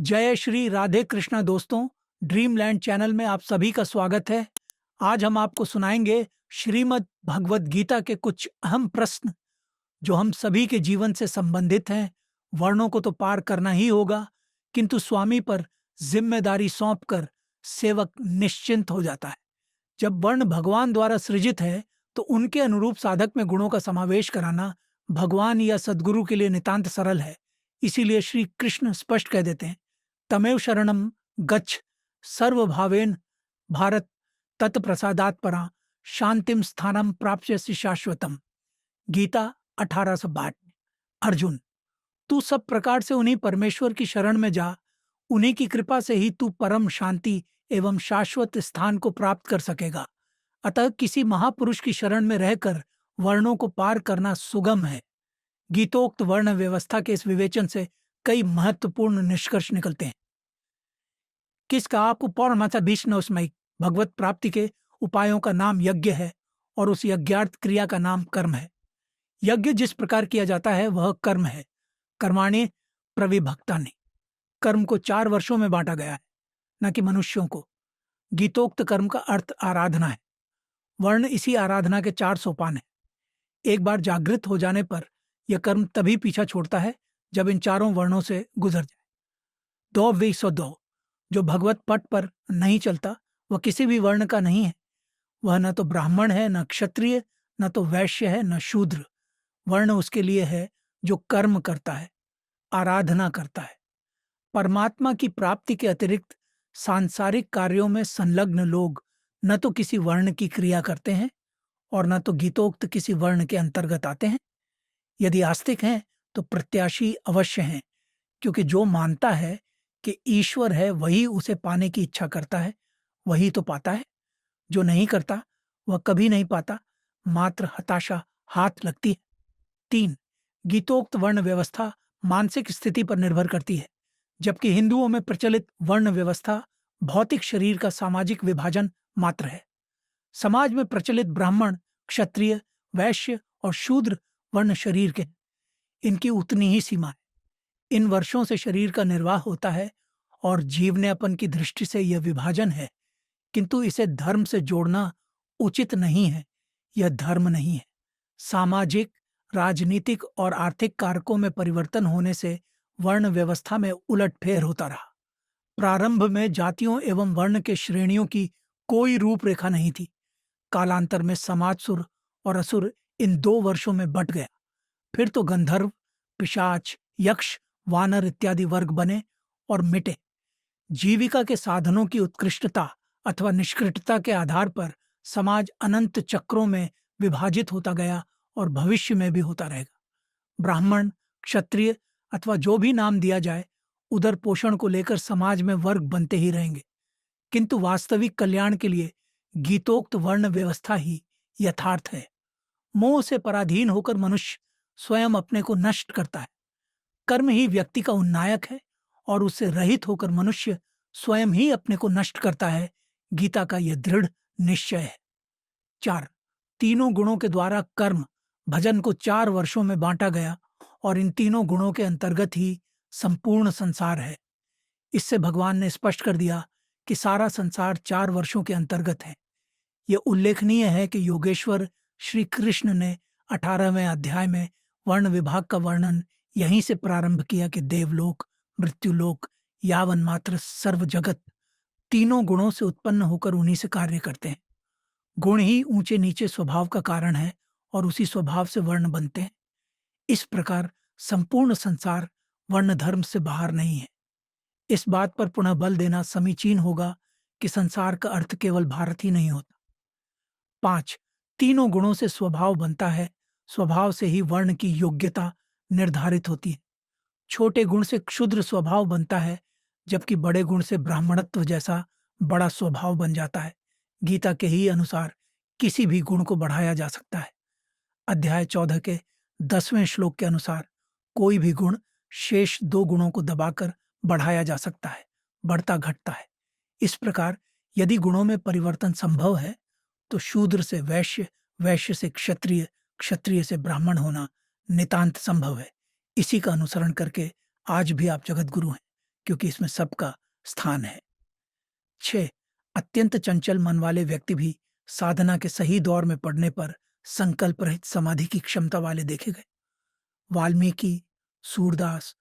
जय श्री राधे कृष्णा दोस्तों। Dreamland channel में आप सभी का स्वागत है। आज हम आपको सुनाएंगे श्रीमद् भगवत गीता के कुछ अहम प्रश्न जो हम सभी के जीवन से संबंधित हैं। वर्णों को तो पार करना ही होगा, किंतु स्वामी पर जिम्मेदारी सौंपकर सेवक निश्चिंत हो जाता है। जब वर्ण भगवान द्वारा सृजित है तो उनके अनुरूप साधक में गुणों का समावेश कराना भगवान या सद्गुरु के लिए नितांत सरल है। इसीलिए श्री कृष्ण स्पष्ट कह देते हैं, तमेव शरणम गच्छ सर्वभावेन भारत तत्प्रसादात् परा शांतिम स्थानम प्राप्स्यसि शाश्वतम। गीता 1862। अर्जुन, तू सब प्रकार से उन्हीं परमेश्वर की शरण में जा, उन्हीं की कृपा से ही तू परम शांति एवं शाश्वत स्थान को प्राप्त कर सकेगा। अतः किसी महापुरुष की शरण में रहकर वर्णों को पार करना सुगम है। गीतोक्त वर्ण व्यवस्था के इस विवेचन से कई महत्वपूर्ण निष्कर्ष निकलते हैं। किसका आपको पौर्णमासा भीष्णोस्मयी भगवत प्राप्ति के उपायों का नाम यज्ञ है और उस यज्ञार्थ क्रिया का नाम कर्म है। यज्ञ जिस प्रकार किया जाता है वह कर्म है। कर्माणि प्रविभक्तानि। कर्म को 4 वर्षों में बांटा गया है, न कि मनुष्यों को। गीतोक्त कर्म का अर्थ आराधना है। वर्ण इसी आराधना के 4 सोपान है। एक बार जागृत हो जाने पर यह कर्म तभी पीछा छोड़ता है जब इन चारों वर्णों से गुजर जाए। दो वे सो दो, जो भगवत पट पर नहीं चलता वह किसी भी वर्ण का नहीं है। वह न तो ब्राह्मण है, न क्षत्रिय, न तो वैश्य है, न शूद्र। वर्ण उसके लिए है जो कर्म करता है, आराधना करता है। परमात्मा की प्राप्ति के अतिरिक्त सांसारिक कार्यों में संलग्न लोग न तो किसी वर्ण की क्रिया करते हैं और न तो गीतोक्त किसी वर्ण के अंतर्गत आते हैं। यदि आस्तिक हैं तो प्रत्याशी अवश्य हैं, क्योंकि जो मानता है कि ईश्वर है वही उसे पाने की इच्छा करता है, वही तो पाता है। जो नहीं करता वह कभी नहीं पाता, मात्र हताशा हाथ लगती है। 3, गीतोक्त वर्ण व्यवस्था मानसिक स्थिति पर निर्भर करती है, जबकि हिंदुओं में प्रचलित वर्ण व्यवस्था भौतिक शरीर का सामाजिक विभाजन मात्र है। समाज में प्रचलित ब्राह्मण, क्षत्रिय, वैश्य और शूद्र वर्ण शरीर के हैं। इनकी उतनी ही सीमा है। इन वर्षों से शरीर का निर्वाह होता है और जीवन्यापन की दृष्टि से यह विभाजन है, किंतु इसे धर्म से जोड़ना उचित नहीं है। यह धर्म नहीं है। सामाजिक, राजनीतिक और आर्थिक कारकों में परिवर्तन होने से वर्ण व्यवस्था में उलटफेर होता रहा। प्रारंभ में जातियों एवं वर्ण के श्रेणियों की कोई रूपरेखा नहीं थी। कालांतर में समाजसुर और असुर इन 2 वर्षों में बंट गया। फिर तो गंधर्व, पिशाच, यक्ष, वानर इत्यादि वर्ग बने और मिटे। जीविका के साधनों की उत्कृष्टता अथवा निष्कृष्टता के आधार पर समाज अनंत चक्रों में विभाजित होता गया और भविष्य में भी होता रहेगा। ब्राह्मण, क्षत्रिय अथवा जो भी नाम दिया जाए, उदर पोषण को लेकर समाज में वर्ग बनते ही रहेंगे, किंतु वास्तविक कल्याण के लिए गीतोक्त वर्ण व्यवस्था ही यथार्थ है। मोह से पराधीन होकर मनुष्य स्वयं अपने को नष्ट करता है। कर्म ही व्यक्ति का उन्नायक है और उससे रहित होकर मनुष्य स्वयं ही अपने को नष्ट करता है। गीता का यह दृढ़ निश्चय है। 4, तीनों गुणों के द्वारा कर्म भजन को 4 वर्षों में बांटा गया और इन तीनों गुणों के अंतर्गत ही संपूर्ण संसार है। इससे भगवान ने स्पष्ट कर दिया कि सारा संसार 4 वर्षों के अंतर्गत है। यह उल्लेखनीय है कि योगेश्वर श्री कृष्ण ने 18वें अध्याय में वर्ण विभाग का वर्णन यहीं से प्रारंभ किया कि देवलोक, मृत्युलोक, यावन मात्र सर्व जगत तीनों गुणों से उत्पन्न होकर उन्हीं से कार्य करते हैं। गुण ही ऊंचे नीचे स्वभाव का कारण है और उसी स्वभाव से वर्ण बनते हैं। इस प्रकार संपूर्ण संसार वर्ण धर्म से बाहर नहीं है। इस बात पर पुनः बल देना समीचीन होगा कि संसार का अर्थ केवल भारत ही नहीं होता। 5, तीनों गुणों से स्वभाव बनता है। स्वभाव से ही वर्ण की योग्यता निर्धारित होती है। छोटे गुण से क्षुद्र स्वभाव बनता है, जबकि बड़े गुण से ब्राह्मणत्व जैसा बड़ा स्वभाव बन जाता है। गीता के ही अनुसार किसी भी गुण को बढ़ाया जा सकता है। अध्याय 14 के 10वें श्लोक के अनुसार कोई भी गुण शेष 2 गुणों को दबाकर बढ़ाया जा सकता है, बढ़ता घटता है। इस प्रकार यदि गुणों में परिवर्तन संभव है तो शूद्र से वैश्य, वैश्य से क्षत्रिय, क्षत्रिय से ब्राह्मण होना नितांत संभव है। इसी का अनुसरण करके आज भी आप जगत गुरु हैं। क्योंकि इसमें सबका स्थान है। 6. अत्यंत चंचल मन वाले व्यक्ति भी साधना के सही दौर में पड़ने पर संकल्प रहित समाधि की क्षमता वाले देखे गए। वाल्मीकि, सूरदास,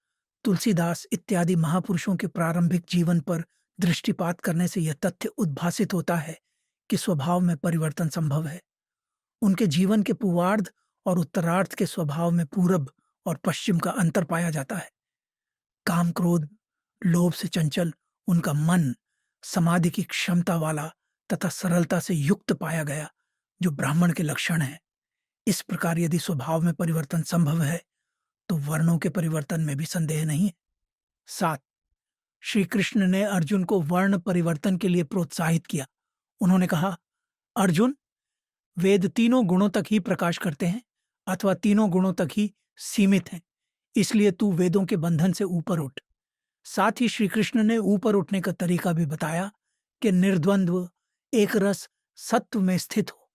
तुलसीदास इत्यादि महापुरुषों के प्रारंभिक जीवन पर दृष्टिपात करने से यह तथ्य उद्भासित होता है कि स्वभाव में परिवर्तन संभव है। उनके जीवन के पूर्वार्ध और उत्तरार्ध के स्वभाव में पूरब और पश्चिम का अंतर पाया जाता है। काम, क्रोध, लोभ से चंचल उनका मन समाधि की क्षमता वाला तथा सरलता से युक्त पाया गया, जो ब्राह्मण के लक्षण है। इस प्रकार यदि स्वभाव में परिवर्तन संभव है तो वर्णों के परिवर्तन में भी संदेह नहीं है। 7. श्री कृष्ण ने अर्जुन को वर्ण परिवर्तन के लिए प्रोत्साहित किया। उन्होंने कहा, अर्जुन, वेद तीनों गुणों तक ही प्रकाश करते हैं अथवा तीनों गुणों तक ही सीमित हैं, इसलिए तू वेदों के बंधन से ऊपर उठ। साथ ही श्री कृष्ण ने ऊपर उठने का तरीका भी बताया कि निर्द्वंद्व, एक रस, सत्व में स्थित हो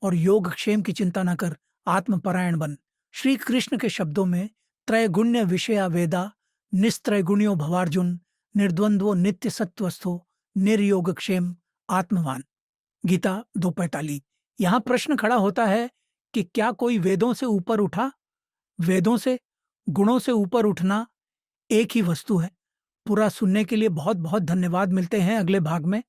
और योगक्षेम की चिंता न कर, आत्मपरायण बन। श्री कृष्ण के शब्दों में त्रैगुण्य विषया वेदा, निस्त्रैगुण्यो भवार्जुन, निर्द्वंद्वो नित्य सत्वस्थो, निर्योगक्षेम आत्मवान। गीता 2:45। यहाँ प्रश्न खड़ा होता है कि क्या कोई वेदों से ऊपर उठा? वेदों से, गुणों से ऊपर उठना एक ही वस्तु है। पूरा सुनने के लिए बहुत बहुत धन्यवाद। मिलते हैं अगले भाग में।